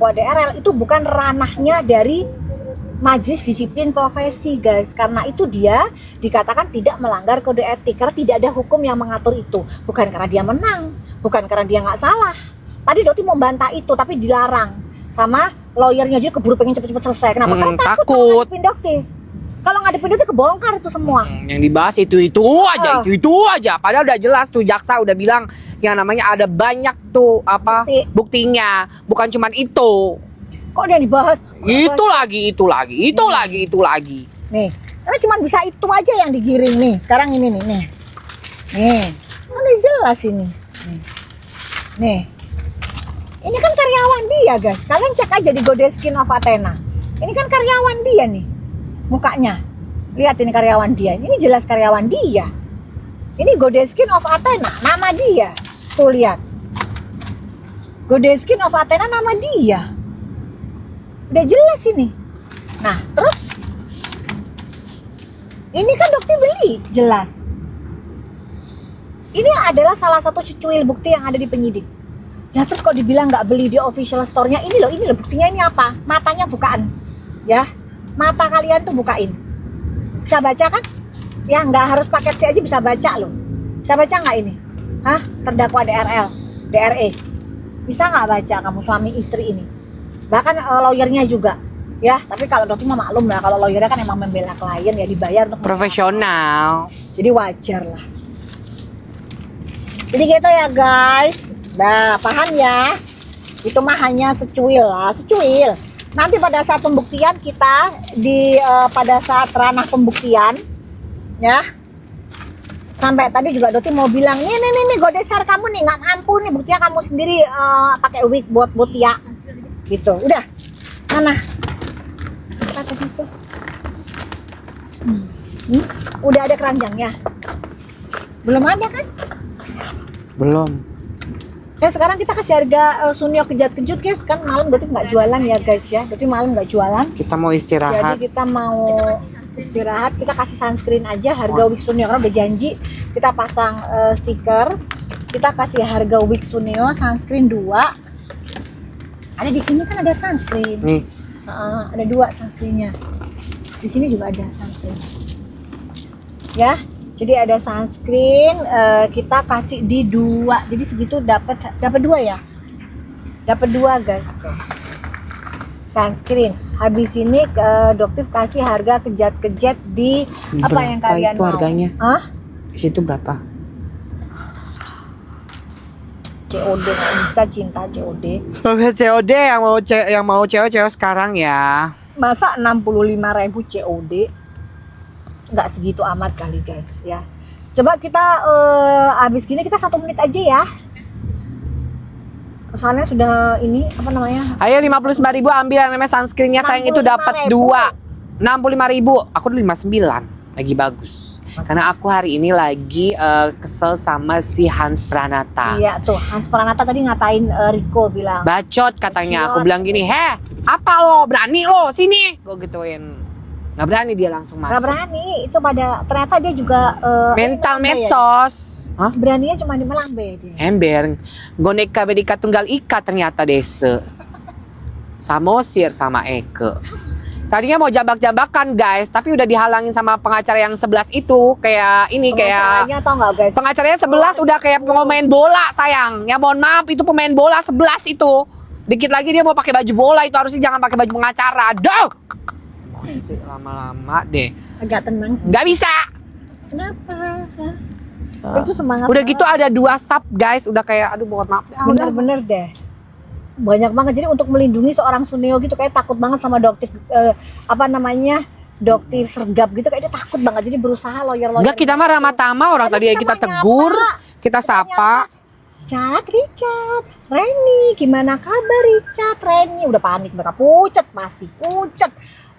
DRL itu bukan ranahnya dari Majelis Disiplin Profesi, guys. Karena itu dia dikatakan tidak melanggar kode etik karena tidak ada hukum yang mengatur itu. Bukan karena dia menang, bukan karena dia nggak salah. Tadi Dokti mau bantah itu tapi dilarang sama lawyernya, aja keburu pengen cepet-cepet selesai. Kenapa? Karena takut ngadepin Dokti. Kalau ngadepin Dokti kebongkar itu semua. Yang dibahas itu aja, itu aja. Padahal udah jelas tuh jaksa udah bilang yang namanya ada banyak tuh apa buktinya, bukan cuman itu. Kok dia dibahas? Itu lagi. Nih, karena cuma bisa itu aja yang digiring nih. Sekarang ini nih. Kan udah jelas ini. Nih. Ini kan karyawan dia, guys. Kalian cek aja di Godeskin of Athena. Ini kan karyawan dia nih. Mukanya. Lihat ini karyawan dia. Ini jelas karyawan dia. Ini Godeskin of Athena, nama dia. Tuh lihat. Godeskin of Athena nama dia. Udah jelas ini. Nah, terus ini kan Dokti beli, jelas. Ini adalah salah satu cuil bukti yang ada di penyidik. Ya terus kok dibilang nggak beli di official store-nya? Ini loh buktinya. Ini apa? Matanya bukaan. Ya, mata kalian tuh bukain. Bisa baca kan? Ya nggak harus paket C aja bisa baca loh. Bisa baca nggak ini? Hah? Terdakwa DRL, DRE. Bisa nggak baca kamu suami istri ini? Bahkan lawyernya juga. Ya, tapi kalau Dokti mah maklum lah, kalau lawyernya kan emang membela klien ya, dibayar untuk Profesional. Jadi wajar lah. Jadi gitu ya guys. Nah, paham ya? Itu mah hanya secuil lah, secuil. Nanti pada saat pembuktian kita pada saat ranah pembuktian, ya. Sampai tadi juga Dokti mau bilang, nih Godesar kamu nih nggak mampu nih, buktinya kamu sendiri pakai wig buat ya. Gitu, udah. Mana? Apa tadi tuh? Udah ada keranjangnya? Belum ada kan? Belum. Ya sekarang kita kasih harga Sunio kejut-kejut guys, kan malam berarti nggak jualan ya guys ya, berarti malam nggak jualan. Kita mau istirahat. Jadi kita mau istirahat, kita kasih sunscreen aja harga wig Sunio karena udah janji kita pasang stiker. Kita kasih harga wig Sunio sunscreen 2. Ada di sini kan ada sunscreen. Nih. Ada 2 sunscreennya. Di sini juga ada sunscreen. Ya. Jadi ada sunscreen, kita kasih di 2. Jadi segitu dapat 2 ya. Dapat 2 guys. Sunscreen. Habis ini Doktif kasih harga kejat-kejat di apa berapa yang kalian itu mau. Harganya? Hah? Di situ berapa? COD nggak bisa cinta COD. COD yang mau cewek-cewek sekarang ya. Masa 65.000 COD? Nggak segitu amat kali guys ya. Coba kita habis gini kita 1 menit aja ya. Soalnya sudah ini apa namanya? Ayo 59.000 ambil yang namanya sunscreennya sayang, itu dapat 2. 65.000. Aku udah 59. Lagi bagus. Karena aku hari ini lagi kesel sama si Hans Pranata. Iya tuh, Hans Pranata tadi ngatain Riko bilang. Bacot katanya. Bacot. Aku bilang gini, apa lo? Berani lo? Sini. Gue gituin. Gak berani dia langsung masuk. Gak berani, itu ternyata dia juga mental melambe medsos. Ya. Beraninya cuma di melambe dia. Ember, goneka bedika tunggal ika ternyata desa. Samosir sama Eke. Tadinya mau jambak-jambakan guys, tapi udah dihalangin sama pengacara yang 11 itu. Kayak ini kayak tau gak, guys? pengacaranya 11 udah kayak pemain bola sayang. Ya mohon maaf, itu pemain bola 11 itu. Dikit lagi dia mau pakai baju bola, itu harusnya jangan pakai baju pengacara. Aduh. Lama-lama deh. Agak tenang sih. Gak bisa. Kenapa? Itu semangat. Udah gitu ada 2 sub guys, udah kayak aduh mohon maaf. Bener-bener deh. Banyak banget, jadi untuk melindungi seorang Suneo gitu kayak takut banget sama Doktif Doktif sergap gitu, kayak dia takut banget, jadi berusaha lawyer. Enggak, kita mah ramah tamah, orang tadi kita tegur, kita sapa. Richard, Reni, gimana kabar Richard, Reni, udah panik mereka, pucet.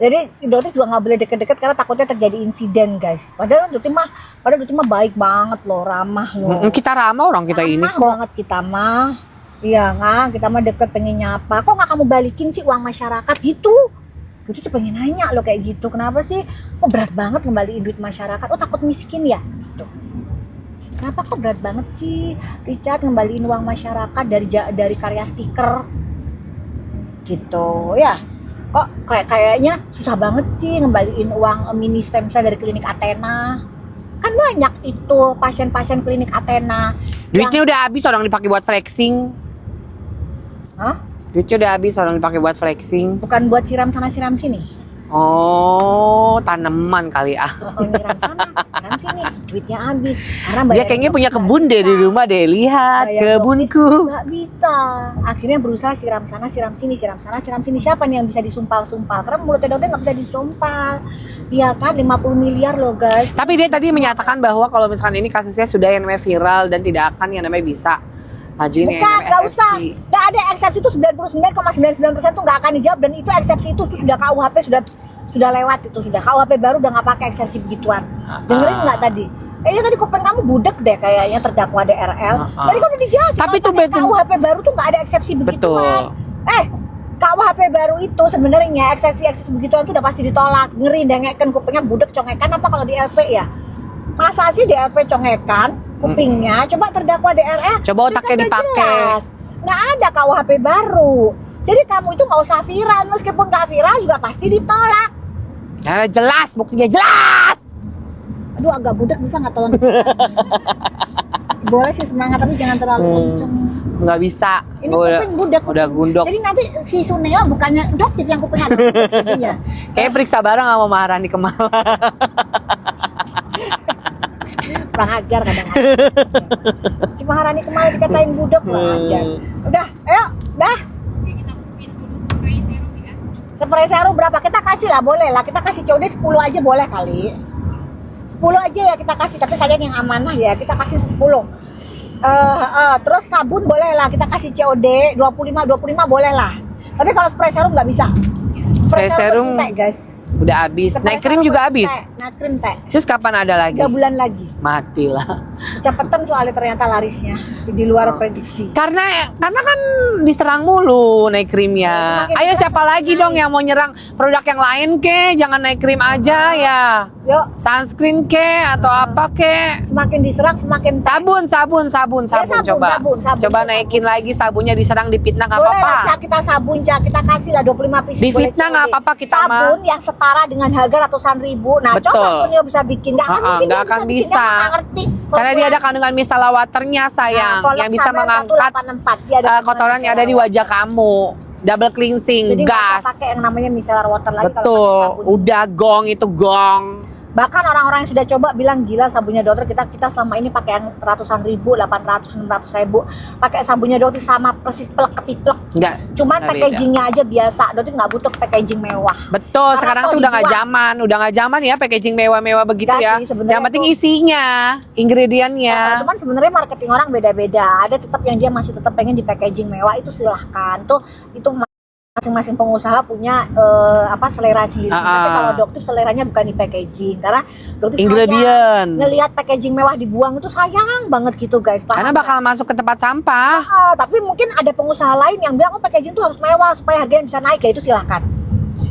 Jadi Doktif juga nggak boleh deket-deket karena takutnya terjadi insiden guys. Padahal Doktif mah baik banget loh, ramah loh. Kita ramah orang kita ini kok. Ramah banget kita mah. Iya nggak, kita mah deket pengen nyapa. Kok nggak kamu balikin sih uang masyarakat gitu? Gue tuh pengen nanya lo kayak gitu. Kenapa sih? Kok berat banget ngembaliin duit masyarakat? Oh takut miskin ya? Gitu. Kenapa kok berat banget sih Richard ngembaliin uang masyarakat dari karya stiker? gitu ya. Kok kayaknya susah banget sih ngembaliin uang mini stem cell dari klinik Athena. Kan banyak itu pasien-pasien klinik Athena. Duitnya udah habis orang dipakai buat flexing. Hah? Duitnya udah habis orang dipakai buat flexing. Bukan buat siram sana siram sini. Oh, tanaman kali ah. Oh, nyiram sana, siram sini, duitnya habis. Karena Dia kayaknya punya kebun deh di rumah deh. Lihat kebunku. Nggak bisa. Akhirnya berusaha siram sana, siram sini, siram sana, siram sini. Siapa nih yang bisa disumpal-sumpal? Karena mulutnya dokter nggak bisa disumpal. Iya kan, 50 miliar loh guys. Tapi dia tadi menyatakan bahwa kalau misalkan ini kasusnya sudah yang namanya viral dan tidak akan yang namanya bisa majuin yang Bukan, namanya nggak usah. SFC. Nggak ada eksepsi itu 99,99% tuh nggak akan dijawab, dan itu eksepsi itu sudah KUHP sudah lewat, itu sudah KUHP baru udah nggak pakai eksepsi begituan. Dengerin nggak tadi? Kayaknya tadi kuping kamu budek deh kayaknya terdakwa DRL. Tadi kan udah dijelasin. Tapi kalau itu pakai betul. KUHP baru tuh nggak ada eksepsi begituan. Betul. KUHP baru itu sebenarnya eksepsi begituan tuh udah pasti ditolak. Ngeri dengeken kupingnya budek congekan apa kalau di LP ya? Masa sih di LP congekan kupingnya? Coba terdakwa DRL. Coba otaknya dipakai. Nggak ada KUHP baru. Jadi kamu itu nggak usah viral, meskipun nggak viral juga pasti ditolak. Ya jelas, buktinya jelas. Aduh agak budek, bisa nggak tolong? Boleh sih semangat tapi jangan terlalu kenceng. Nggak bisa. Ini kuping budek. Udah gundok. Jadi nanti si Suneo bukannya dokter yang kupingnya. Iya. Kayak periksa bareng sama Maharani Kemala. Kurang ajar kadang-kadang. Cuma Harani kemarin dikatain budek, kurang ajar. Udah, ayo, dah. Oke, kita mungkin dulu spray serum ya. Spray serum berapa? Kita kasih lah, boleh lah. Kita kasih COD 10 aja boleh kali. 10 aja ya kita kasih, tapi kalian yang amanah ya, kita kasih 10. Terus sabun boleh lah, kita kasih COD 25 boleh lah. Tapi kalau spray serum nggak bisa. Spray serum harus entek, guys. udah habis. Spray Night cream serum juga harus habis. entek. Night cream teh. Terus kapan ada lagi? 3 bulan lagi. Matilah. Cepetan soalnya ternyata larisnya di luar prediksi. Karena kan diserang mulu night creamnya. Semakin Ayo diserang, siapa lagi semakin dong yang mau nyerang produk yang lain ke? Jangan night cream aja ya. Yuk, Sunscreen ke atau apa ke? semakin diserang semakin Sabun sabun, coba. sabun. Coba naikin lagi sabunnya, diserang difitnah nggak Boleh apa-apa. lah, Cak, kita sabun, Cak. Kita kasih lah 25 piece. Di boleh fitnah COD. nggak apa-apa, kita mah. Sabun yang setara dengan harga ratusan ribu. Nah, Betul. coba Sunio bisa bikin. Nggak akan mungkin nggak dia akan bikin, bisa. dia nggak ngerti. Karena dia ada kandungan micellar waternya sayang, yang bisa mengangkat kotoran yang ada di wajah kamu. Double cleansing, Jadi nggak gas. usah pakai yang namanya micellar water lagi kalau pakai Betul, sabun. udah gong itu gong. Bahkan orang-orang yang sudah coba bilang gila sabunnya dokter, kita selama ini pakai yang ratusan ribu, 800, 600 ribu, pakai sabunnya dokter sama persis plek ketiplek. Enggak. Cuman nggak packagingnya aja biasa, dokter nggak butuh packaging mewah. Betul, Karena sekarang toh tuh udah nggak dibuat. zaman ya packaging mewah-mewah begitu Nggak ya. sih, sebenarnya Yang penting tuh- isinya, ingredientnya. Cuman sebenarnya marketing orang beda-beda. Ada tetap yang dia masih tetap pengen di packaging mewah, itu silahkan. Itu masing-masing pengusaha punya selera sendiri. Tapi kalau dokter seleranya bukan di packaging, karena dokter Ingredient. ngelihat packaging mewah dibuang itu sayang banget gitu guys. Paham Karena nggak? bakal masuk ke tempat sampah. Tapi mungkin ada pengusaha lain yang bilang packaging tuh harus mewah supaya harganya bisa naik, ya itu silahkan.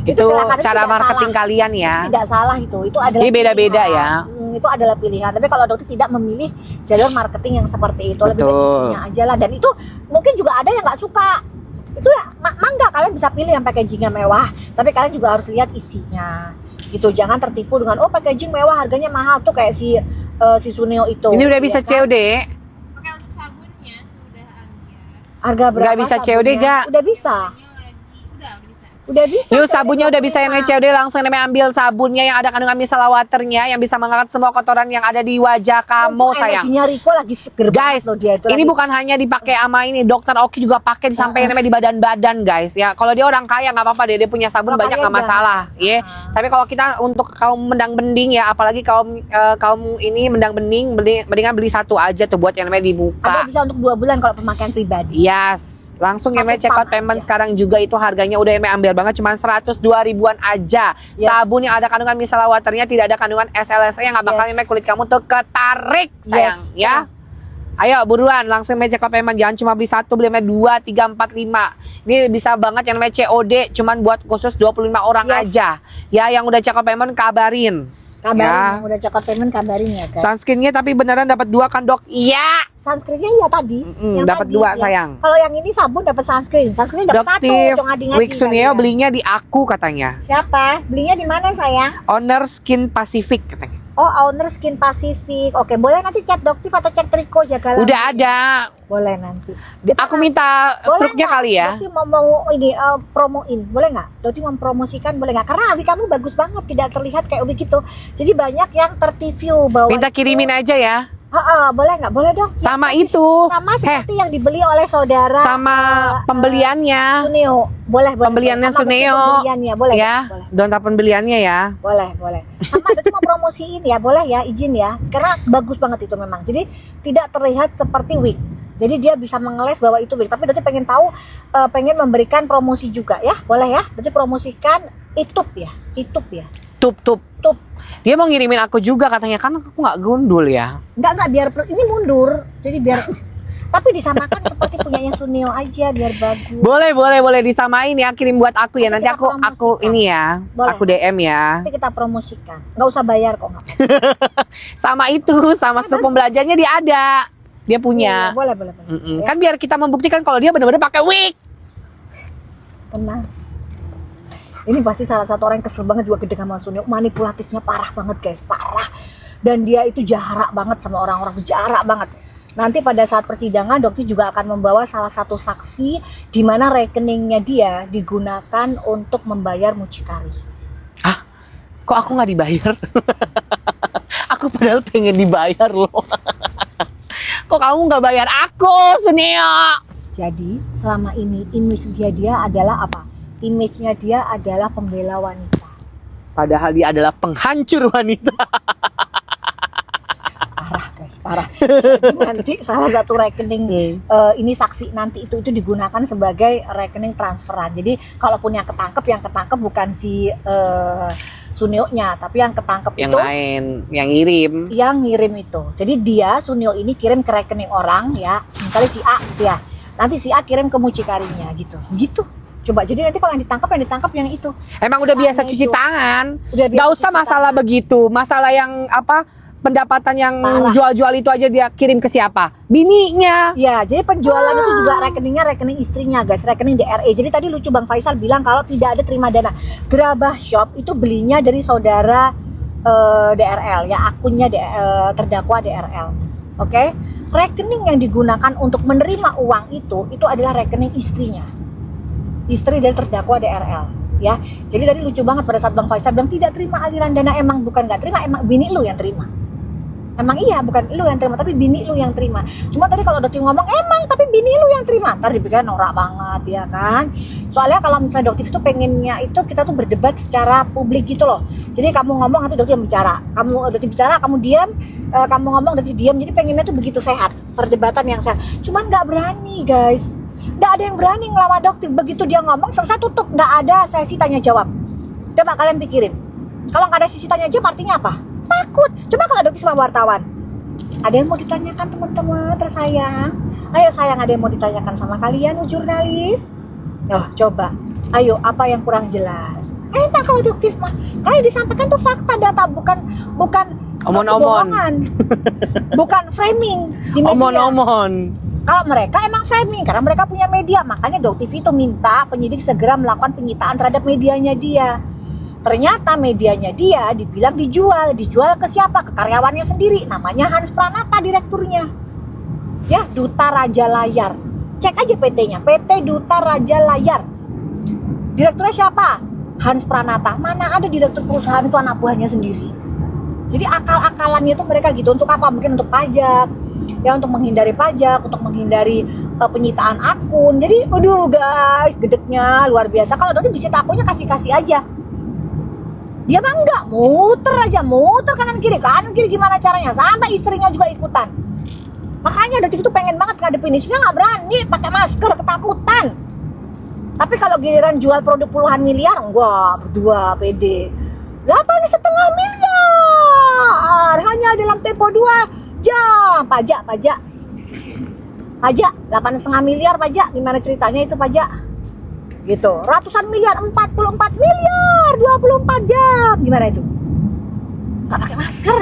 Itu silakan, itu cara tidak marketing salah. kalian ya. Tidak salah itu adalah Jadi beda-beda pilihan. ya. Itu adalah pilihan. Tapi kalau dokter tidak memilih jalur marketing yang seperti itu, lebih baik Betul. isinya aja lah. Dan itu mungkin juga ada yang nggak suka. Itu ya mangga, kalian bisa pilih yang packagingnya mewah, tapi kalian juga harus lihat isinya. Gitu, jangan tertipu dengan packaging mewah harganya mahal tuh kayak si Suneo itu. Ini udah bisa ya kan? COD. Oke, untuk sabunnya sudah ambil. Harga berapa? Nggak bisa COD sabunnya? nggak? Udah bisa. Udah bisa. Udah bisa. Yuk sabunnya udah bisa yang COD, langsung namanya ambil sabunnya yang ada kandungan micellar waternya yang bisa mengangkat semua kotoran yang ada di wajah kamu sayang. Energinya Riko lagi seger Guys, banget loh dia itu. ini lagi- bukan hanya dipakai sama ini, dokter Oki juga pakai sampai namanya di badan-badan guys. Ya, kalau dia orang kaya nggak apa-apa deh, dia punya sabun Kalau banyak kalian nggak masalah, ya. Tapi kalau kita untuk kaum mendang-bending ya, apalagi kaum ini mendang-bending, mendingan beli satu aja tuh buat yang namanya di ada muka. bisa untuk 2 bulan kalau pemakaian pribadi. Yes, langsung yang Satu namanya check out pump payment aja. sekarang juga itu harganya udah yang ambil banget cuma 102 ribuan aja. Yes. Sabun yang ada kandungan micellar waternya, tidak ada kandungan SLS yang nggak bakal Yes. namanya kulit kamu tuh ketarik sayang, Yes. ya. Ayo buruan langsung check out payment, jangan cuma beli satu, beli 2, 3, 4, 5. Ini bisa banget yang namanya COD cuman buat khusus 25 orang Yes. aja. Ya, yang udah check out payment kabarin. Kabarin Ya. yang udah cokot payment, kabarin ya guys. Sunscreennya tapi beneran dapat 2 kan dok? Iya. Sunscreennya ya tadi. yang Dapat tadi, 2 ya. sayang. Kalau yang ini sabun dapat sunscreen. Sunscreen dapat 1, Doktif, cong ngadi-ngadi Wik Suneo kalian. belinya di aku katanya. Siapa? Belinya di mana sayang? Owner Skin Pacific katanya. Oh, Owner Skin Pacific. Oke, boleh nanti chat Doktif atau cek Triko jaga Udah ada. Boleh nanti. Aku minta struknya kali ya. Doktif mau ini promoin, boleh nggak? Doktif mempromosikan boleh nggak? Karena Abi kamu bagus banget, tidak terlihat kayak Ubi gitu. Jadi banyak yang terreview bahwa Minta kirimin aja ya. boleh nggak? Boleh dong. Sama Ya, itu. sama seperti yang dibeli oleh saudara Sama pembeliannya. Suneo. Boleh, boleh. Pembeliannya Sama bentuk Suneo. Pembeliannya, boleh. Ya, Boleh. donta pembeliannya ya. Boleh, boleh. Sama Doktif mau promosiin ya, boleh ya, izin ya. Karena bagus banget itu memang. Jadi tidak terlihat seperti wig. Jadi dia bisa mengeles bahwa itu wig. Tapi Doktif pengen tahu, pengen memberikan promosi juga ya, boleh ya. Doktif promosikan YouTube ya, YouTube ya. Tup. Tup. Dia mau ngirimin aku juga katanya, kan aku nggak gundul ya. Enggak biar ini mundur. Jadi biar tapi disamakan seperti punyanya Suneo aja biar bagus. Boleh disamain ya, kirim buat aku ya. Nanti Nanti kita aku promosikan. ini ya. Boleh. Aku DM ya. Nanti kita promosikan. Nggak usah bayar kok. Nggak apa-apa. Sama itu, sama struktur pembelajarnya dia ada. Dia punya. Iya, boleh. Ya, Kan biar kita membuktikan kalau dia benar-benar pakai wig. tenang. Ini pasti salah satu orang yang kesel banget juga gede sama Suneo. Manipulatifnya parah banget guys, parah. Dan dia itu jarak banget sama orang-orang, jarak banget. Nanti pada saat persidangan Dokter juga akan membawa salah satu saksi di mana rekeningnya dia digunakan untuk membayar mucikari. Kok aku nggak dibayar? Aku padahal pengen dibayar loh. Kok kamu nggak bayar aku, Suneo? Jadi selama ini image dia adalah apa? Image-nya dia adalah pembela wanita. Padahal dia adalah penghancur wanita. Parah guys, parah. Jadi nanti salah satu rekening ini saksi nanti itu digunakan sebagai rekening transferan. Jadi kalaupun yang ketangkep bukan si Suneo-nya, tapi yang ketangkep Yang itu lain, yang ngirim. yang ngirim itu. Jadi dia Suneo ini kirim ke rekening orang ya, misalnya si A gitu ya. Nanti si A kirim ke mucikarinya gitu. Gitu. Coba jadi nanti kalau yang ditangkap yang itu. Emang udah biasa Nah, cuci itu. tangan. Udah biasa Gak usah cuci masalah tangan. begitu. Masalah yang apa? Pendapatan yang Parah. jual-jual itu aja dia kirim ke siapa? Bininya. Ya, jadi penjualan itu juga rekeningnya rekening istrinya guys, rekening DRE. Jadi tadi lucu Bang Faisal bilang kalau tidak ada terima dana. Gerabah Shop itu belinya dari saudara DRL, ya akunnya terdakwa DRL. Oke? Rekening yang digunakan untuk menerima uang itu adalah rekening istrinya. Istri dari terdakwa DRL. Ya, jadi tadi lucu banget pada saat Bang Faisal bilang tidak terima aliran dana, emang bukan nggak terima, emang bini lu yang terima. Emang iya, bukan lu yang terima, tapi bini lu yang terima. Cuma tadi kalau Dokter ngomong, emang tapi bini lu yang terima. Ntar dipikir norak banget ya kan. Soalnya kalau misalnya Dokter itu pengennya itu kita tuh berdebat secara publik gitu loh. Jadi kamu ngomong, nanti Dokter yang bicara. Kamu Dokter bicara, kamu diam. Kamu ngomong, Dokter diam. Jadi pengennya tuh begitu sehat. Perdebatan yang sehat. Cuman nggak berani guys. Nggak ada yang berani ngelawan Dokter. Begitu dia ngomong, selesai tutup. Nggak ada sesi tanya jawab. Coba kalian pikirin. Kalau nggak ada sesi tanya jawab artinya apa? Takut. Coba kalau Dokter sama wartawan, ada yang mau ditanyakan teman-teman tersayang? Ayo sayang, ada yang mau ditanyakan sama kalian jurnalis? Coba. Ayo, apa yang kurang jelas? Enak kalau Dokter mah. Karena yang disampaikan tuh fakta, data, bukan Omon-omon. kebohongan. Bukan framing di media. Omon-omon. Kalau mereka emang framing karena mereka punya media, makanya Dokter itu minta penyidik segera melakukan penyitaan terhadap medianya dia. Ternyata medianya dia dibilang dijual ke siapa? Ke karyawannya sendiri, namanya Hans Pranata direkturnya. Ya, Duta Raja Layar. Cek aja PT-nya, PT Duta Raja Layar. Direkturnya siapa? Hans Pranata. Mana ada direktur perusahaan itu anak buahnya sendiri. Jadi akal-akalannya itu mereka gitu, untuk apa? Mungkin untuk pajak, ya untuk menghindari pajak, untuk menghindari penyitaan akun. Jadi, aduh guys, gedeknya luar biasa. Kalau Dokter disita akunnya kasih-kasih aja. Dia mah enggak, muter kanan kiri gimana caranya, sampai istrinya juga ikutan. Makanya Dokter itu pengen banget ngadepin istrinya, nggak berani pakai masker, ketakutan. Tapi kalau giliran jual produk puluhan miliar, enggak, berdua pede. 8,5 miliar hanya dalam tempo 2 jam. Pajak 8,5 miliar pajak. Gimana ceritanya itu pajak? Gitu, ratusan miliar, 44 miliar 24 jam, gimana itu? nggak pakai masker.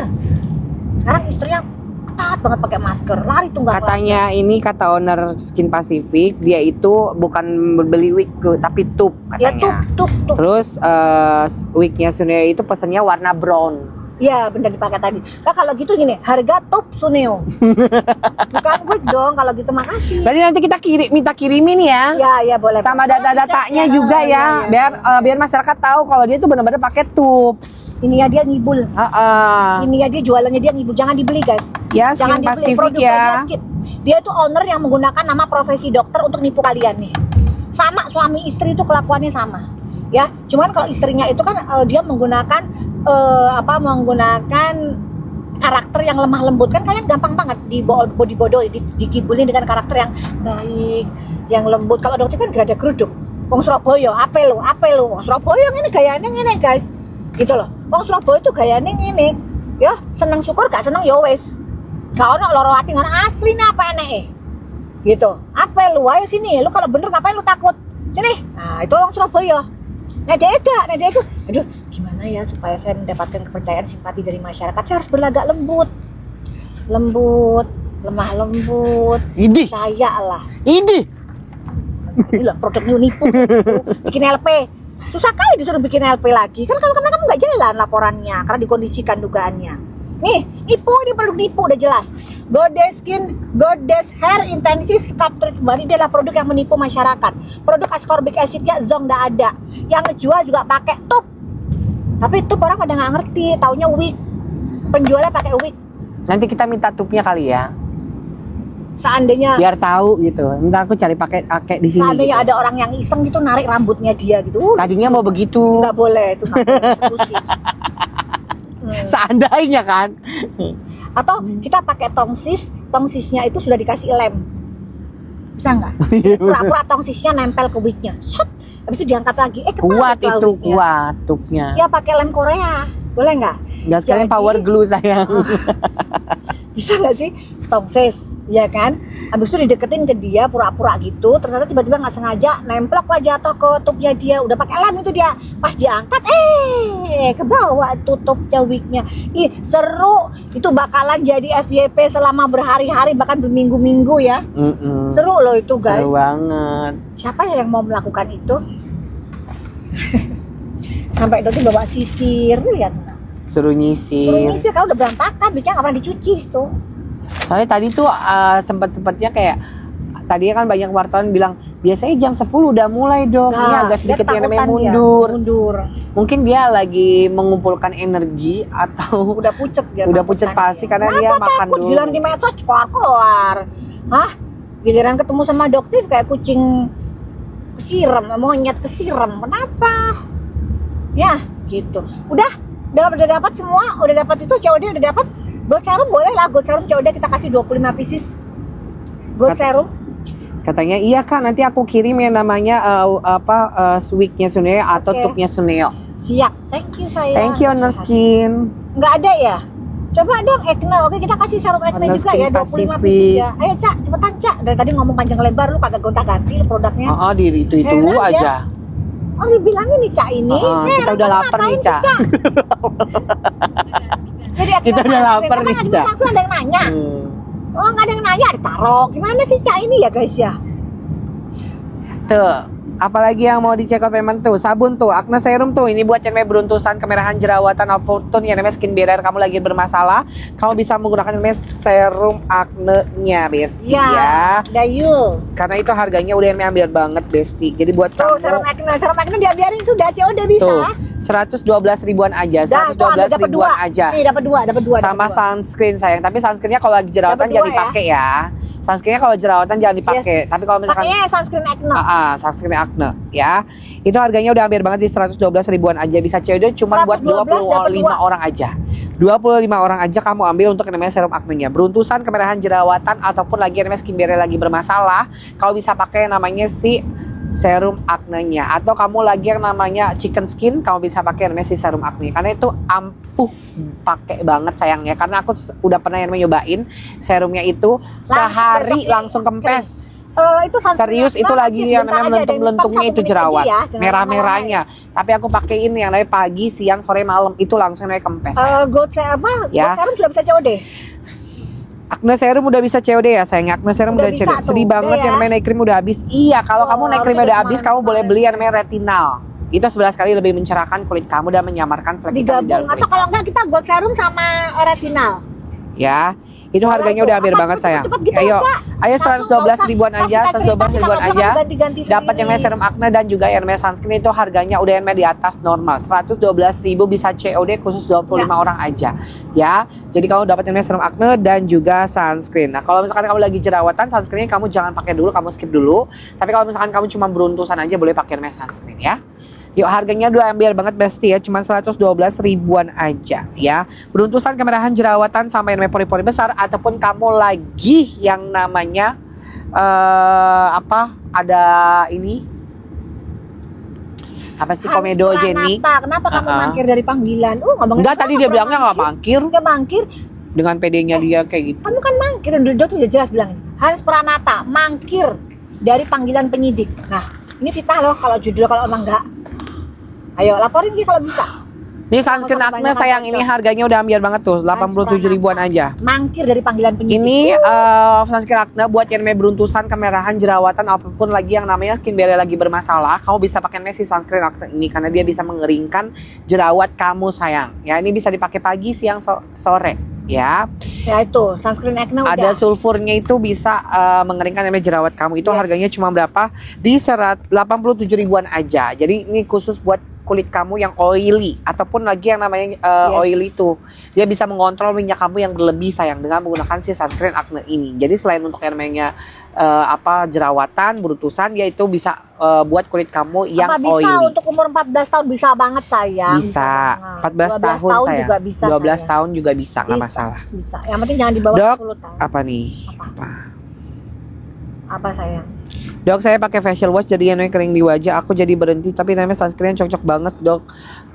Sekarang istrinya ketat banget pakai masker, lari tunggang Katanya ini kata owner Skin Pacific, dia itu bukan beli wig tapi tube ya katanya. tuh. Terus wignya Suneo itu pesennya warna brown. Ya bener dipakai tadi. Nah kalau gitu gini, harga top Suneo. Bukan wig dong kalau gitu, makasih. Jadi nanti kita minta kirimin ya. Ya boleh. Sama boleh. data-datanya Cek, juga ya, biar masyarakat tahu kalau dia tuh benar-benar pakai tube. Ini ya dia ngibul. Ini ya dia jualannya dia ngibul, jangan dibeli guys. Ya, Jangan Skin dibeli Pacific produknya ya. dia skip. Dia tuh owner yang menggunakan nama profesi dokter untuk nipu kalian nih. Sama suami istri itu kelakuannya sama. Ya, cuman kalau istrinya itu kan dia menggunakan menggunakan karakter yang lemah lembut, kan kalian gampang banget dibodoh dikibulin dengan karakter yang baik, yang lembut. Kalau dokter kan gerada geruduk. Wong Surabaya, apa lu? Wong Surabaya ini gayanya ngene guys. Gitu loh. Wong Surabaya itu gayanya ngene. Ya, seneng syukur gak seneng ya wis. Gak ono loro ati ngono asline apa eneke. Gitu. Apa lu? Ayo sini. Lu kalau bener ngapain lu takut? Sini. Nah, itu orang Surabaya. Nah dia itu, aduh gimana ya supaya saya mendapatkan kepercayaan simpati dari masyarakat, saya harus berlagak lembut, lemah lembut, Idih. percayalah. Idih. Inilah produknya nipu, bikin LP, susah kali disuruh bikin LP lagi, kan kalau kamu nggak jalan laporannya, karena dikondisikan dugaannya. Nih, nipu, ini produk nipu udah jelas. Goddess Skin, Goddess Hair Intensive Scalp Treatment, ini adalah produk yang menipu masyarakat. Produk ascorbic acidnya zonk nggak ada. Yang ngejual juga pakai tube. Tapi tube orang pada nggak ngerti, taunya wig. Penjualnya pakai wig. Nanti kita minta tube-nya kali ya. Seandainya Biar tahu gitu. Ntar aku cari pakai di sini. seandainya Gitu. ada orang yang iseng gitu narik rambutnya dia gitu. Tadinya mau begitu. Nggak boleh, itu nggak boleh eksekusi. Seandainya kan. Atau kita pakai tongsisnya itu sudah dikasih lem, bisa nggak? Pura-pura tongsisnya nempel ke wignya, shot, habis itu diangkat lagi, Kuat ketarik itu, wignya. kuat tube-nya. Ya pakai lem Korea, boleh nggak? Nggak sekalian Jadi- power glue sayang. Bisa nggak sih tongsis, ya kan? Habis itu dideketin ke dia pura-pura gitu, ternyata tiba-tiba nggak sengaja nemplok lah jatuh ke tube-nya dia, udah pakai lem itu dia, pas diangkat, ke bawah tutupnya wignya. Ih seru, itu bakalan jadi FYP selama berhari-hari bahkan berminggu-minggu ya. Seru loh itu guys. Seru banget. Siapa yang mau melakukan itu? Sampai Doti bawa sisir, lihat. Suruh Suruh nyisir. nyisir, kalau udah berantakan, bikin nggak pernah dicuci itu. Soalnya tadi tuh sempat-sempatnya kayak tadi kan banyak wartawan bilang biasanya jam 10 udah mulai dong. Ini agak dia sedikit yang namanya ketakutan dia, mundur. Mungkin dia lagi mengumpulkan energi atau Udah pucet dia. udah pucet takutan pasti karena dia Kenapa makan takut? dulu. Giliran di medsos keluar. Hah? Giliran ketemu sama dokter kayak kucing kesiram, monyet kesiram. Kenapa? Ya, gitu. Udah dapat semua, udah dapat itu COD udah dapat. Gold serum boleh lah, gold serum COD kita kasih 25 pieces. Gold serum. Katanya iya Kak, nanti aku kirim yang namanya wignya Suneo atau Oke. tube-nya Suneo. Siap. Thank you sayang. Thank you Honor Skin. Nggak ada ya? Coba dong acne. Oke, kita kasih serum acne Honor juga Skin ya, 25 Pacific. pieces ya. Ayo Cak, cepetan Cak. Dari tadi ngomong panjang lebar lu kagak gonta-ganti produknya. Oh, di itu Heran ya. aja. Oh, dibilangin nih Cak ini. Kita udah kamu lapar nih, ngapain sih, Cak. Jadi Kita udah lapar nih, Cak. Langsung ada yang nanya. Oh, nggak ada yang nanya, ditaruh. Gimana sih Cak ini ya guys ya? Tuh, apalagi yang mau dicek out payment tuh, sabun tuh, acne serum tuh, ini buat cewek beruntusan, kemerahan, jerawatan, apapun yang namanya skin barrier kamu lagi bermasalah, kamu bisa menggunakan namanya serum acne-nya, Besti ya. Dayu. Karena itu harganya udah yang ambil banget, Besti. Jadi buat Tuh, serum acne diambilin sudah COD bisa. tuh 112 ribuan aja, Dah, tuh, 112 dapat ribuan dua. aja. Nih, dapat dua. Sama sunscreen sayang, tapi sunscreennya kalau lagi jerawatan Dapat jangan dua, dipakai ya. Sunscreennya kalau jerawatan jangan dipakai. Tapi kalau misalkan Pakainya sunscreen acne. sunscreen acne ya. Itu harganya udah hampir banget di 112 ribuan aja. Bisa COD cuma buat 112 dapat 25 dua. orang aja. 25 orang aja kamu ambil untuk yang namanya serum acne-nya. Beruntusan, kemerahan, jerawatan ataupun lagi yang namanya skin barrier lagi bermasalah, kamu bisa pakai yang namanya si serum acne-nya. Atau kamu lagi yang namanya chicken skin, kamu bisa pakai yang namanya si serum acne. Karena itu ampuh pakai banget sayangnya. Karena aku udah pernah yang namanya nyobain serumnya itu sehari besoknya langsung kempes. Itu sunscreen Serius acne itu lagi nanti yang sebentar namanya aja, ada melentung-melentungnya 41 itu menit jerawat. aja ya, jangan Merah-merahnya. Tapi aku pakai ini yang namanya pagi, siang, sore, malam. Itu langsung namanya kempes. Gold apa? Ya. Gold serum sudah bisa COD. Acne serum udah bisa COD ya sayang. Acne serum Udah udah bisa COD. tuh, Sedih udah banget ya. yang namanya night cream udah habis. Iya, kalau kamu night cream harusnya udah dari habis, kamu boleh kemarin. beli yang namanya retinal. Itu 11 kali lebih mencerahkan kulit kamu dan menyamarkan flek hitam di dalam Digabung atau kulit. kalau enggak kita gold serum sama retinal. Ya, itu Boleh harganya tuh. udah hampir Apa, banget sayang. cepet-cepet gitu Ayo, aja. ayo Langsung 112 nggak usah ribuan kasih aja, kita 112 cerita, ribuan kita nggak aja. perlu ganti-ganti Dapat yang sendiri. namanya serum acne dan juga yang namanya sunscreen itu harganya udah yang namanya di atas normal. 112.000 bisa COD khusus 25 orang aja. Ya. Jadi kamu dapat yang namanya serum acne dan juga sunscreen. Nah, kalau misalkan kamu lagi jerawatan, sunscreennya kamu jangan pakai dulu, kamu skip dulu. Tapi kalau misalkan kamu cuma beruntusan aja boleh pakai yang namanya sunscreen ya. Yuk harganya udah ambil banget besti ya, cuma 112 ribuan aja ya. Beruntusan kemerahan jerawatan sampai namanya pori-pori besar ataupun kamu lagi yang namanya ada ini apa sih komedogenik. Kenapa kamu mangkir dari panggilan? Ngomongin Enggak, tadi dia bilangnya nggak mangkir. Dia mangkir. Dengan pedenya dia kayak gitu. Kamu kan mangkir dan udah tuh jelas bilang Hans Pranata mangkir dari panggilan penyidik. Nah, ini fitnah loh kalau judul, kalau emang enggak. Ayo laporin dia kalau bisa. Nih sunscreen acne sayang, ini harganya udah ambil banget tuh, 87 ribuan aja. Mangkir dari panggilan penyidik. Ini sunscreen acne buat yang namanya beruntusan, kemerahan, jerawatan, apapun lagi yang namanya skin barrier lagi bermasalah, kamu bisa pakai si sunscreen acne ini karena dia bisa mengeringkan jerawat kamu sayang. Ya, ini bisa dipakai pagi, siang, sore. Ya, itu sunscreen acne udah. ada sulfurnya itu bisa mengeringkan namanya jerawat kamu. Itu harganya cuma berapa? Di 87 ribuan aja. Jadi ini khusus buat kulit kamu yang oily ataupun lagi yang namanya oily itu. Dia bisa mengontrol minyak kamu yang berlebih sayang dengan menggunakan si sunscreen acne ini. Jadi selain untuk yang namanya jerawatan, beruntusan, dia itu bisa buat kulit kamu yang bisa oily. untuk umur 14 tahun bisa banget sayang. Bisa. 14 tahun sayang. juga bisa. 12 sayang. tahun juga bisa, nggak masalah. Bisa. Yang penting jangan di bawah Dok, 10 tahun. apa nih? Apa sayang? Dok, saya pakai facial wash jadi yang kering di wajah, aku jadi berhenti, tapi namanya sunscreen cocok banget dok.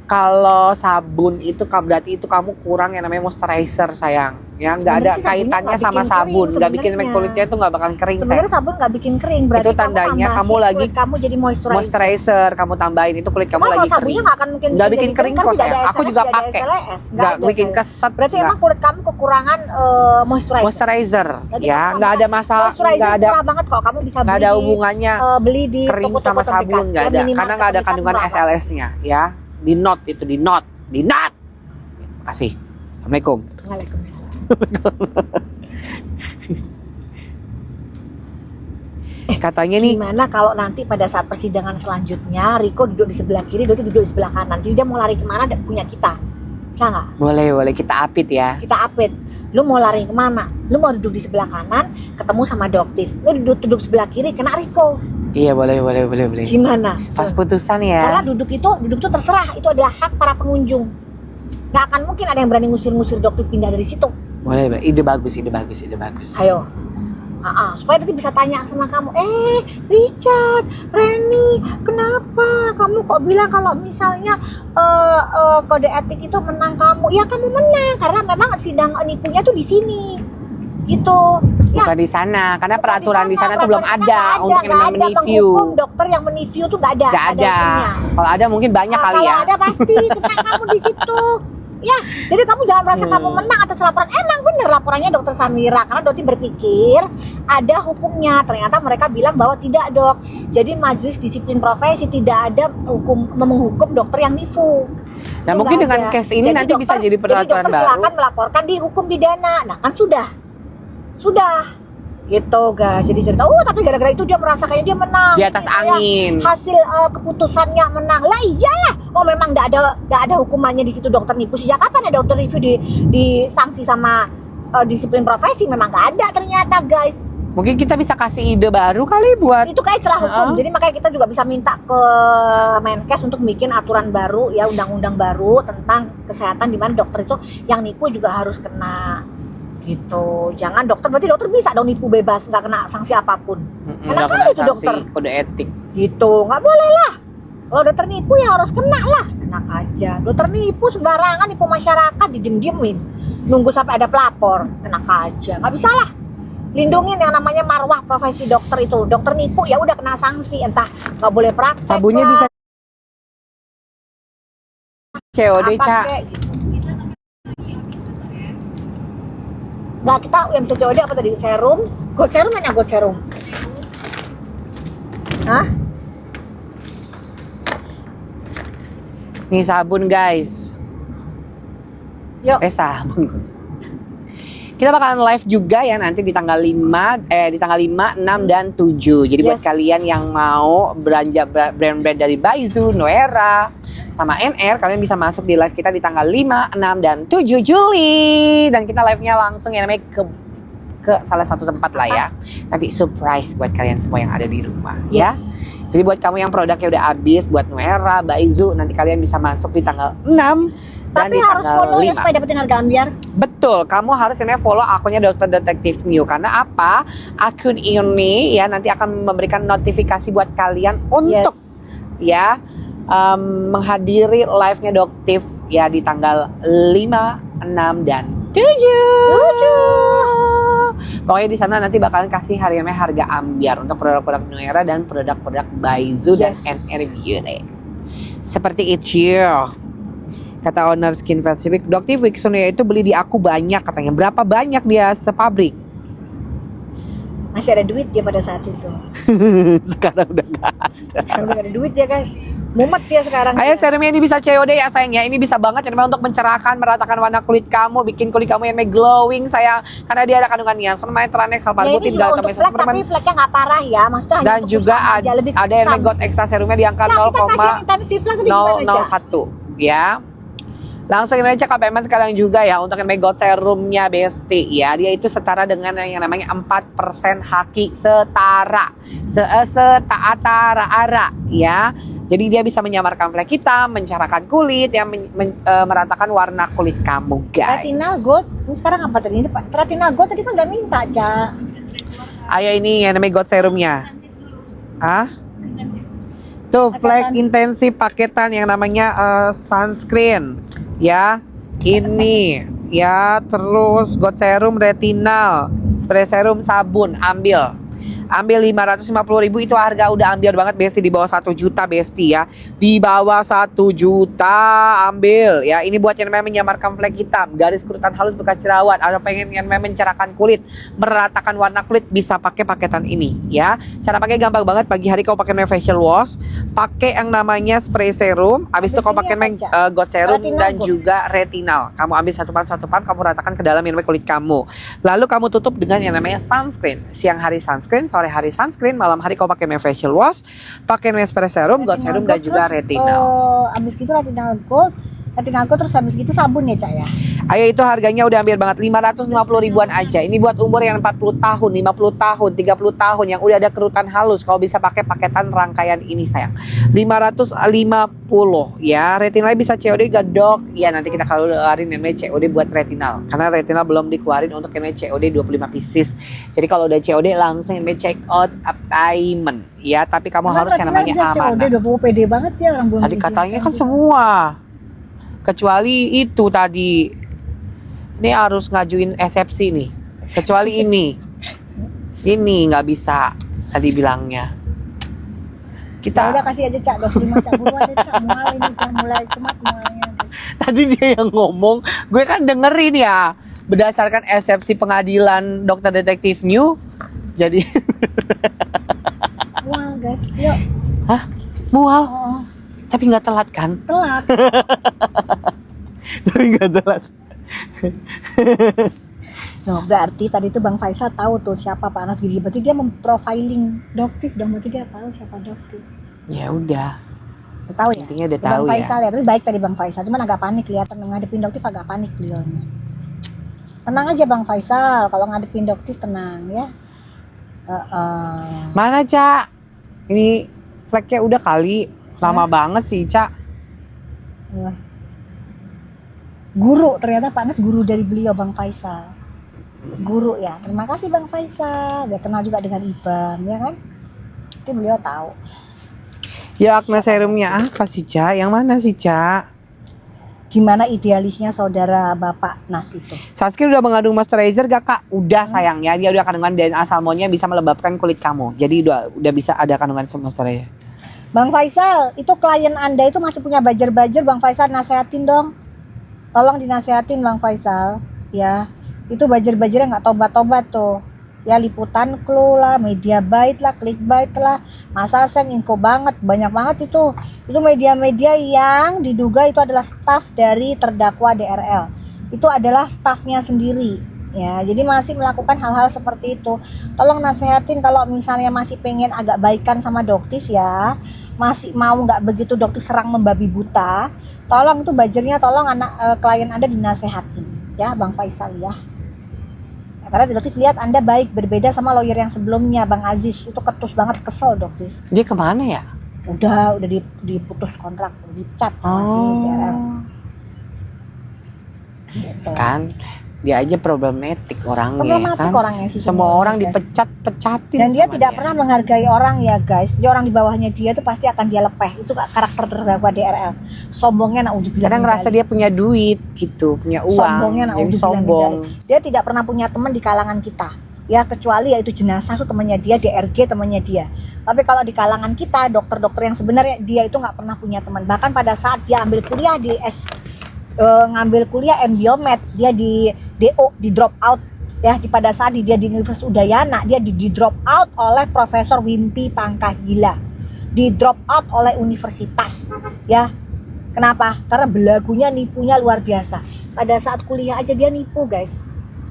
Kalau sabun itu berarti itu kamu kurang yang namanya moisturizer sayang. Ya nggak ada Sebenarnya sih sabunnya kaitannya nggak sama bikin sabun, kering nggak bikin sebenarnya. kulitnya itu nggak bakal kering sayang. Sebenarnya sabun nggak bikin kering, berarti Itu tandanya kamu tambahin lagi kulit kamu jadi moisturizer. Moisturizer kamu tambahin itu kulit kamu Cuma lagi kalau sabunnya kering. nggak akan mungkin Nggak bikin kering kan kok tidak ada sayang. Aku SLS, juga tidak ada pakai. SLS, Nggak ada bikin SLS. keset. Berarti nggak. emang kulit kamu kekurangan moisturizer. Moisturizer Jadi ya kamu nggak ada masalah, moisturizer nggak ada murah banget kok, kamu bisa nggak beli ada di, hubungannya beli di kering toko-toko sama terdekat. sabun nggak Ya, ada minimarket karena nggak ada terdekat kandungan murah kok. SLS-nya ya. Di not itu di not. Kasih. Assalamualaikum. Waalaikumsalam. Katanya nih Gimana kalau nanti pada saat persidangan selanjutnya Riko duduk di sebelah kiri, Doti duduk di sebelah kanan. Jadi dia mau lari kemana dan punya kita. Bisa nggak? boleh kita apit ya. Kita update. Lu mau lari kemana? Lu mau duduk di sebelah kanan, ketemu sama Doktif. Lu duduk sebelah kiri, kena Riko. Iya boleh. Gimana? Pas putusan Karena ya. duduk itu terserah. Itu adalah hak para pengunjung. Gak akan mungkin ada yang berani ngusir-ngusir Doktif pindah dari situ. Boleh. Ide bagus. Ayo. Supaya nanti bisa tanya sama kamu, Richard, Reni, kenapa kamu kok bilang kalau misalnya kode etik itu menang kamu? Ya kamu menang karena memang sidang nipunya tuh di sini, gitu. Ya, Bukan di sana, karena bukan peraturan di sana tuh belum peraturan ada nggak untuk yang nggak namanya ada meneview. menghukum dokter yang meneview tuh nggak ada. Nggak ada. hukumnya. Kalau ada mungkin banyak kali Kalau ya. ada pasti kena kamu di situ. Ya, jadi kamu jangan merasa kamu menang atas laporan. Emang bener laporannya dokter Samira, karena Doti berpikir ada hukumnya. Ternyata mereka bilang bahwa tidak dok. Jadi majelis disiplin profesi tidak ada menghukum dokter yang nifu. Nah Itu mungkin nggak dengan ada. case ini Jadi nanti bisa jadi peraturan dokter baru. silakan melaporkan di hukum pidana. Nah kan sudah gitu guys. Jadi cerita, tapi gara-gara itu dia merasa kayaknya dia menang. Di atas Jadi saya angin. Hasil keputusannya menang. Lah iyalah. Memang nggak ada hukumannya di situ dokter nipu. Sejak kapan ada dokter nipu di sanksi sama disiplin profesi? Memang nggak ada ternyata guys. Mungkin kita bisa kasih ide baru kali buat Itu kayak celah hukum. Jadi makanya kita juga bisa minta ke Menkes untuk bikin aturan baru ya, undang-undang baru tentang kesehatan di mana dokter itu yang nipu juga harus kena. Gitu, jangan berarti dokter bisa dong nipu bebas, nggak kena sanksi apapun. Enak kali itu dokter. kode etik. Gitu, nggak boleh lah. Kalau dokter nipu ya harus kena lah. Enak aja. Dokter nipu sembarangan, nipu masyarakat, didiem-diemin. Nunggu sampai ada pelapor. Enak aja, nggak bisa lah. Lindungin yang namanya marwah profesi dokter itu. Dokter nipu ya udah kena sanksi, entah nggak boleh praktek. Sabunnya lah, bisa COD, apa Ca. kek, gitu. Bisa tapi lagi habis tetap ya. Nggak, kita yang bisa COD apa tadi? Serum? Gold serum mana gold serum? Hah? Nih sabun, guys. Yuk. Sabun. Kita bakalan live juga ya nanti di tanggal 5, di tanggal 5, 6 dan 7. Jadi buat Yes. kalian yang mau belanja brand-brand dari Baizu, Noera, sama NR, kalian bisa masuk di live kita di tanggal 5, 6 dan 7 Juli. Dan kita live-nya langsung ya namanya ke salah satu tempat lah ya. Nanti surprise buat kalian semua yang ada di rumah ya. Jadi buat kamu yang produknya udah habis buat Noera, Baizu, nanti kalian bisa masuk di tanggal 6 dan Tapi di harus tanggal follow 5. ya supaya dapetin harga ambiar. Betul, kamu harus ini follow akunnya Dokter Detektif New. Karena apa? Akun ini ya nanti akan memberikan notifikasi buat kalian untuk ya menghadiri live-nya Doktif ya di tanggal 5, 6 dan 7. Pokoknya di sana nanti bakalan kasih harga ambiar untuk produk-produk Noera dan produk-produk Baizu dan NR Beauty. Seperti itu. Kata owner Skin Pacific, Doktif Wixonia itu beli di aku banyak katanya. Berapa banyak dia sepabrik? Masih ada duit dia pada saat itu. Sekarang udah gak ada. Sekarang udah ada duit ya guys. Mumet dia sekarang. Ayo dia. serumnya ini bisa COD ya sayang ya. Ini bisa banget ya untuk mencerahkan, meratakan warna kulit kamu, bikin kulit kamu yang glowing sayang. Karena dia ada kandungan niacin, Tranex, Ya, Salparbutin, ini juga untuk flek tapi fleknya nggak parah ya. Maksudnya hanya dan untuk juga kusam aja, lebih ada yang kusam. Megot Extra serumnya di angka Cak, kita kasih yang intensif flek tadi gimana, Cak? 001 ya. Langsung ini aja KPM sekarang juga ya untuk yang Megot serumnya Besti ya. Dia itu setara dengan yang namanya 4% haki setara. Setara ya. Jadi dia bisa menyamarkan flek hitam, mencerahkan kulit, ya, meratakan warna kulit kamu, guys. Retinal Gold, ini sekarang apa tadi? Ini Pak, Retinal Gold tadi kan udah minta, Cak. Ayo ini yang namanya God serumnya. Intensif dulu. Hah? Intensif. Tuh, flek intensif paketan yang namanya sunscreen. Ya, ini. Ya, terus God serum retinal, spray serum sabun, ambil. Ambil 550.000 itu harga udah ambil banget Besti, di bawah 1 juta Besti ya. Di bawah 1 juta ambil ya. Ini buat yang namanya menyamarkan flek hitam, garis kerutan halus bekas jerawat, atau pengen yang namanya mencerahkan kulit, meratakan warna kulit, bisa pakai paketan ini ya. Cara pakai gampang banget. Pagi hari kau pakai namanya facial wash, pakai yang namanya spray serum, habis itu kau pakai God serum dan juga retinal. Kamu ambil satu pump kamu ratakan ke dalam yang namanya kulit kamu. Lalu kamu tutup dengan yang namanya sunscreen. Siang hari sunscreen, sore hari sunscreen, malam hari kau pakai facial wash, pakai spray serum, God serum dan juga retinal. Abis gitu Retinal Gold terus habis gitu sabun ya, Cak ya. Ayo, itu harganya udah ambil banget 550.000-an aja. Ini buat umur yang 40 tahun, 50 tahun, 30 tahun yang udah ada kerutan halus. Kalau bisa pakai paketan rangkaian ini sayang. 550 ya. Retinal bisa COD gak, Dok? Ya, nanti kita keluarin yang namanya COD buat retinal. Karena retinal belum dikeluarin untuk yang namanya COD 25 pieces. Jadi kalau udah COD langsung yang namanya check out payment. Ya, tapi kamu harus yang namanya amanah. Udah pede banget ya orang belum. Tadi katanya kan semua. Kecuali itu tadi. Ini harus ngajuin eksepsi nih. Kecuali ini. Ini nggak bisa tadi bilangnya. Kita udah kasih aja, Cak. 25 Cak buruan deh, Cak. Mulai ini kan mulai kumat mulainya. tadi dia yang ngomong, gue kan dengerin ya. Berdasarkan eksepsi pengadilan Dokter Detektif New. Jadi Wah, guys. Yuk. hah? Mual? Oh, Tapi nggak telat kan? telat. Tapi nggak telat. No, berarti tadi tuh Bang Faisal tahu tuh siapa Pak Anas Giri. Berarti dia memprofiling Doktif dong. Berarti dia tahu siapa Doktif. Ya udah. Udah tahu ya? Intinya udah Bang tahu Faisal ya. Tapi baik tadi Bang Faisal. Cuman agak panik kelihatan ngadepin Doktif, agak panik beliaunya. Tenang aja Bang Faisal. Kalau ngadepin Doktif tenang ya. Mana, Cak? Ini flagnya udah kali. Lama banget sih, Cak. Wah. Guru, ternyata Pak Anas guru dari beliau Bang Faisal. Guru ya. Terima kasih Bang Faisal. Dia kenal juga dengan Ibam ya kan? Itu beliau tahu. Ya, Akne serumnya apa sih, Cak? Yang mana sih, Cak? gimana idealisnya saudara Bapak Nas itu. Saskir udah mengandung moisturizer gak kak? Udah sayangnya, dia udah kandungan DNA salmonnya bisa melembabkan kulit kamu. Jadi udah bisa ada kandungan moisturizer. Bang Faisal, itu klien Anda itu masih punya bajer-bajer, Bang Faisal nasehatin dong. Tolong dinasehatin Bang Faisal, ya. Itu bajer-bajernya nggak tobat-tobat tuh. Ya liputan clue lah, media bait lah, clickbait lah, masa sen info banget, banyak banget itu. Itu media-media yang diduga itu adalah staf dari terdakwa DRL. Itu adalah stafnya sendiri. Ya, jadi masih melakukan hal-hal seperti itu. Tolong nasehatin kalau misalnya masih pengen agak baikan sama Doktif ya, masih mau nggak begitu Doktif serang membabi buta. Tolong tuh bajernya, tolong klien Anda dinasehatin, ya Bang Faisal ya. Karena Doktif lihat Anda baik, berbeda sama lawyer yang sebelumnya, Bang Aziz. Itu ketus banget, kesel Doktif. Dia kemana ya? Udah diputus kontrak, dicat masih DRL. Gitu. Kan dia aja problematik orangnya. Problematik kan? orangnya sih. Semua sebenarnya, orang guys. dipecat-pecatin. Dan dia sama tidak pernah menghargai orang ya guys. Jadi orang di bawahnya dia tuh pasti akan dia lepeh. Itu karakter terdakwa DRL. Sombongnya naudzubillah. Kadang ngerasa dia punya duit gitu, punya uang. Sombongnya jadi naudzubillah. sombong. Dia tidak pernah punya teman di kalangan kita. Ya kecuali yaitu jenazah tuh temannya dia, DRG temannya dia. Tapi kalau di kalangan kita, dokter-dokter yang sebenarnya dia itu nggak pernah punya teman. Bahkan pada saat dia ambil kuliah di ngambil kuliah Biomed, dia di DO, di drop out ya, pada saat dia di Universitas Udayana, dia di drop out oleh Profesor Wimpi Pangkahila, di drop out oleh universitas ya. Kenapa? Karena belagunya, nipunya luar biasa. Pada saat kuliah aja dia nipu guys.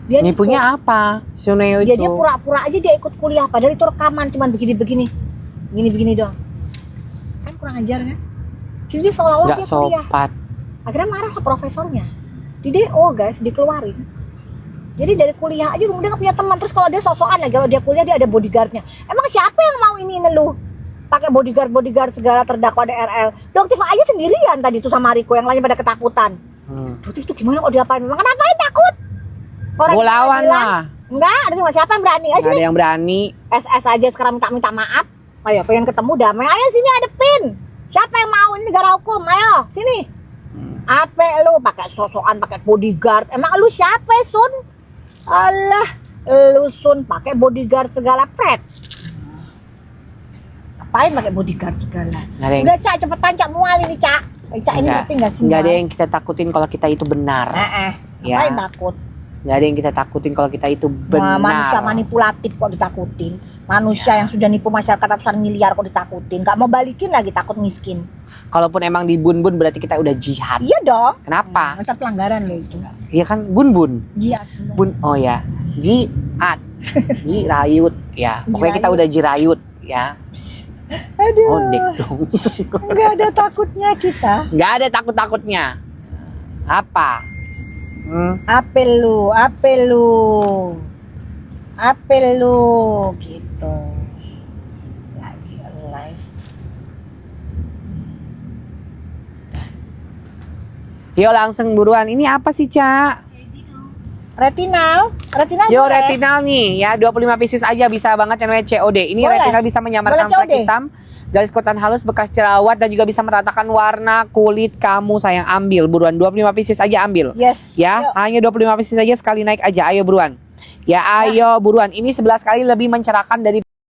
Dia Nipunya apa? Suneo itu. Ya, dia pura-pura aja dia ikut kuliah, padahal itu rekaman cuman begini-begini, gini-begini doang. Kan kurang ajar kan? Jadi dia seolah-olah Nggak dia kuliah. sopan. Akhirnya marah ke profesornya, di DO guys, dikeluarin. Jadi dari kuliah aja dia nggak punya teman. Terus kalau dia sok-sokan lagi, kalau dia kuliah dia ada bodyguardnya. Emang siapa yang mau ini lu pakai bodyguard segala terdakwa DRL? Doktif aja sendirian tadi tuh sama Riko, yang lainnya pada ketakutan. Doktif tuh gimana kok diapain? Memang kenapa takut? Orang Gua lawan lah. Enggak, ada cuma siapa yang berani? Ayo Nggak sini. ada yang berani. SS aja sekarang minta maaf. Ayo pengen ketemu damai. Ayo sini hadepin. Siapa yang mau, ini negara hukum? Ayo sini. Apa lu pakai sosokan, pakai bodyguard? Emang lu siapa, Sun? Alah, lu Sun pakai bodyguard segala pret. Ngapain pakai bodyguard segala? Udah Cak, cepetan Cak, mual ini Cak. Cak ini ngerti nggak sih? Nggak ada yang kita takutin kalau kita itu benar. Ya. Ngapain takut? Nggak ada yang kita takutin kalau kita itu benar. Manusia manipulatif kok ditakutin. Manusia yang sudah nipu masyarakat ratusan miliar kok ditakutin. Gak mau balikin lagi, takut miskin. Kalaupun emang dibun-bun berarti kita udah jihad. Iya dong. Kenapa? Macam pelanggaran loh itu. Iya kan bun-bun. Jihad. Bun, oh ya, jihad. Jirayut ya. Pokoknya kita udah jirayut ya. Aduh. Ondek dong. Nggak ada takutnya kita. Nggak ada takut-takutnya. Apa? Apel lu gitu. Lagi live. Yo langsung buruan. Ini apa sih, Ca? Retinal Yo boleh. retinal nih ya, 25 pieces aja bisa banget yang namanya COD. Ini Boleh. retinal bisa menyamarkan Boleh flek COD. hitam, garis kutan halus, bekas jerawat, dan juga bisa meratakan warna kulit kamu. Sayang, ambil buruan, 25 pieces aja ambil. Yes. Ya, Yuk. hanya 25 pieces aja, sekali naik aja. Ayo buruan. Ya, ayo buruan. Ini 11 kali lebih mencerahkan dari